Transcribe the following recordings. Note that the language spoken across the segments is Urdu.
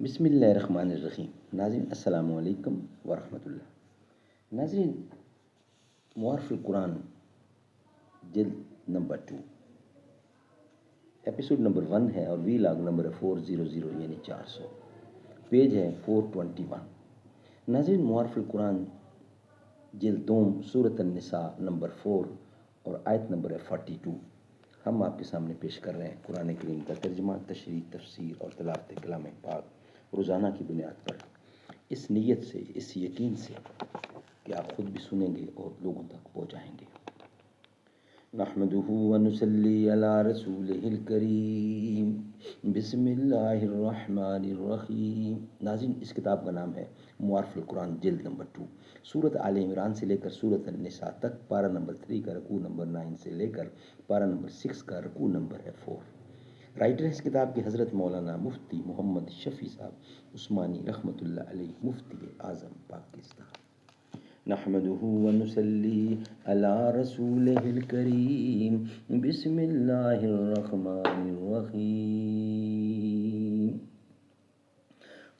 بسم اللہ الرحمن الرحیم۔ ناظرین السلام علیکم ورحمۃ اللہ۔ ناظرین، معارف القرآن جلد نمبر 2 ایپیسوڈ نمبر 1 ہے اور وی لاگ نمبر 400 یعنی 400، پیج ہے 421۔ ناظرین، معارف القرآن جلد 2 سورۃ النساء نمبر 4 اور آیت نمبر ہے 42 ہم آپ کے سامنے پیش کر رہے ہیں۔ قرآن کریم کا ترجمہ، تشریح، تفسیر اور تلاوت کلام پاک روزانہ کی بنیاد پر، اس نیت سے، اس یقین سے کہ آپ خود بھی سنیں گے اور لوگوں تک پہنچائیں گے۔ نحمدہ ونصلی علی رسولہ الکریم، بسم اللہ الرحمن الرحیم۔ ناظرین، اس کتاب کا نام ہے معارف القرآن جلد نمبر 2، سورۃ آل عمران سے لے کر سورۃ النساء تک، پارہ نمبر 3 کا رکوع نمبر 9 سے لے کر پارہ نمبر 6 کا رکوع نمبر ہے 4۔ رائٹر اس کتاب کے حضرت مولانا مفتی محمد شفیع صاحب عثمانی رحمۃ اللہ علیہ، مفتی اعظم پاکستان۔ نحمدہ ونصلی علی رسولہ الکریم، بسم اللہ الرحمن الرحیم۔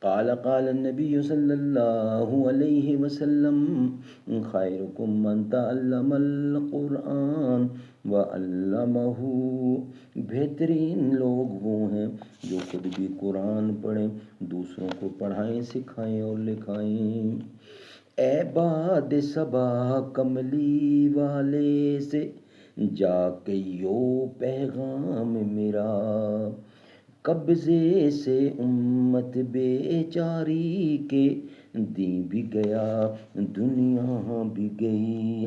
قال النبی صلی اللہ علیہ وسلم، خیرکم من تعلم القرآن وعلمہ۔ بہترین لوگ وہ ہیں جو خود بھی قرآن پڑھیں، دوسروں کو پڑھائیں، سکھائیں اور لکھائیں۔ اے باد صبا کملی والے سے جا کہیو پیغام میرا، قبضے سے امت بیچاری کے، دین بھی گیا دنیا بھی گئی۔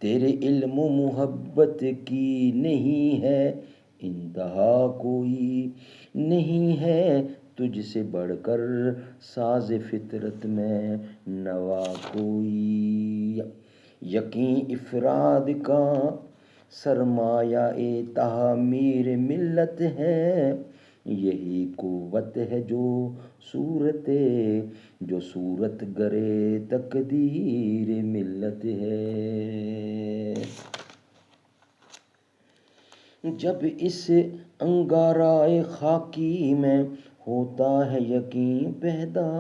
تیرے علم و محبت کی نہیں ہے انتہا، کوئی نہیں ہے تجھ سے بڑھ کر ساز فطرت میں نوا کوئی۔ یقین افراد کا سرمایہ تعمیر ملت ہے، یہی قوت ہے جو صورت گرے تقدیر ملت ہے۔ جب اس انگارۂ خاکی میں ہوتا ہے یقین پیدا،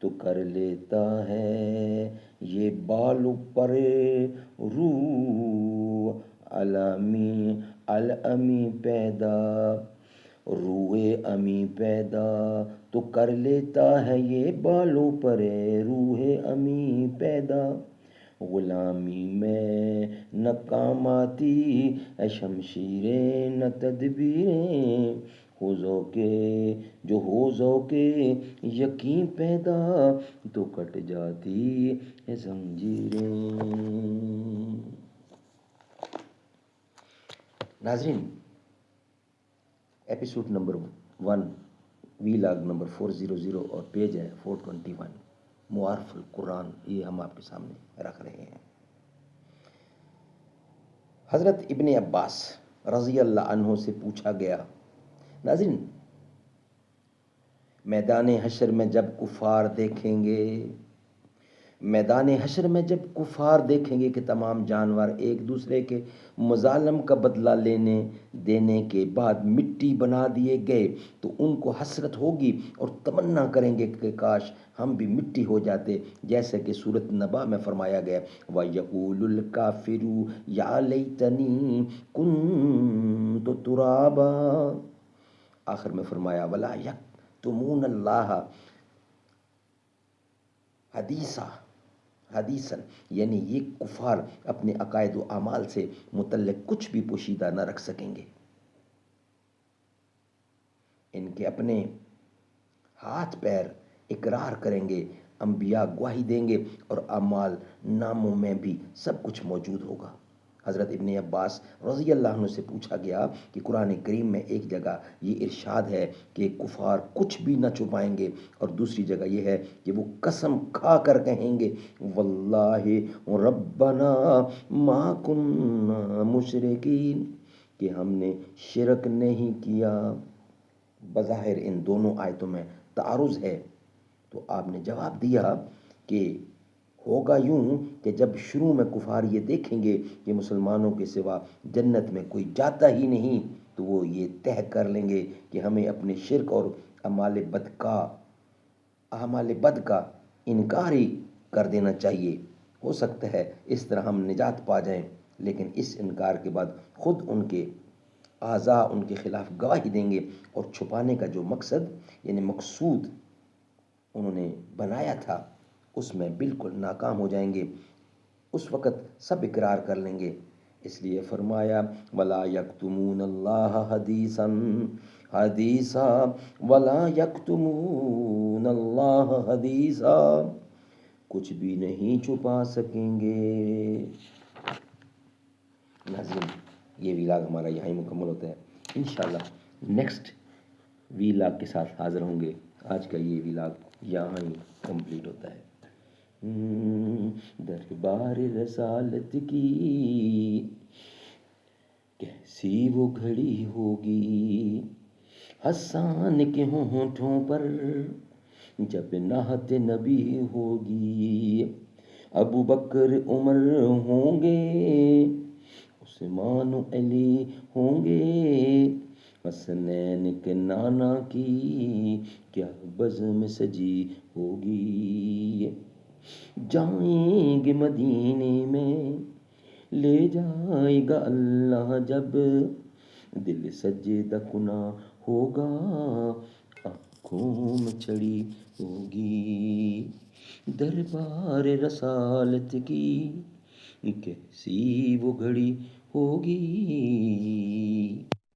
تو کر لیتا ہے یہ بال پر روح الامی پیدا۔ روح امی پیدا تو کر لیتا ہے یہ بالوں پر روح امی پیدا۔ غلامی میں نہ کام آتی ہے شمشیریں نہ تدبیریں، ہو ذوق یقین پیدا تو کٹ جاتی ہے زنجیریں۔ ناظرین، ایپیسوڈ نمبر 1 وی لاگ نمبر 400 اور پیج ہے 421، معارف القرآن، یہ ہم آپ کے سامنے رکھ رہے ہیں۔ حضرت ابن عباس رضی اللہ عنہ سے پوچھا گیا۔ ناظرین، میدان حشر میں جب کفار دیکھیں گے کہ تمام جانور ایک دوسرے کے مظالم کا بدلہ دینے کے بعد مٹی بنا دیے گئے، تو ان کو حسرت ہوگی اور تمنا کریں گے کہ کاش ہم بھی مٹی ہو جاتے، جیسے کہ سورۃ نبا میں فرمایا گیا، وَيَقُولُ الْكَافِرُ يَا لَيْتَنِي كُنتُ تُرَابًا۔ آخر میں فرمایا، وَلَا يَكْتُمُونَ اللَّهَ حدیثاً، یعنی یہ کفار اپنے عقائد و اعمال سے متعلق کچھ بھی پوشیدہ نہ رکھ سکیں گے۔ ان کے اپنے ہاتھ پیر اقرار کریں گے، انبیاء گواہی دیں گے اور اعمال ناموں میں بھی سب کچھ موجود ہوگا۔ حضرت ابن عباس رضی اللہ عنہ سے پوچھا گیا کہ قرآن کریم میں ایک جگہ یہ ارشاد ہے کہ کفار کچھ بھی نہ چھپائیں گے، اور دوسری جگہ یہ ہے کہ وہ قسم کھا کر کہیں گے، واللہ ربنا ما کننا مشرکین، کہ ہم نے شرک نہیں کیا۔ بظاہر ان دونوں آیتوں میں تعارض ہے، تو آپ نے جواب دیا کہ ہوگا یوں کہ جب شروع میں کفار یہ دیکھیں گے کہ مسلمانوں کے سوا جنت میں کوئی جاتا ہی نہیں، تو وہ یہ طے کر لیں گے کہ ہمیں اپنے شرک اور اعمال بد کا انکار ہی کر دینا چاہیے. ہو سکتا ہے اس طرح ہم نجات پا جائیں، لیکن اس انکار کے بعد خود ان کے اعضاء ان کے خلاف گواہی دیں گے، اور چھپانے کا جو مقصد یعنی مقصود انہوں نے بنایا تھا اس میں بالکل ناکام ہو جائیں گے. اس وقت سب اقرار کر لیں گے. اس لیے فرمایا ولا یکتمون اللہ حدیثا ولا یکتمون اللہ حدیثا، کچھ بھی نہیں چھپا سکیں گے. ناظرین، یہ ویلاگ ہمارا یہاں ہی مکمل ہوتا ہے. انشاءاللہ نیکسٹ ویلاگ کے ساتھ حاضر ہوں گے. آج کا یہ ویلاگ یہاں ہی کمپلیٹ ہوتا ہے. دربار رسالت کی کیسی وہ گھڑی ہوگی، حسان کے ہونٹوں پر جب نعت نبی ہوگی. ابو بکر عمر ہوں گے، عثمان علی ہوں گے، حسنین کے نانا کی کیا بزم سجی ہوگی. جائیں گے مدینے میں لے جائے گا اللہ، جب دل سجدہ کنا ہوگا آنکھوں میں چڑی ہوگی. دربار رسالت کی کیسی وہ گھڑی ہوگی.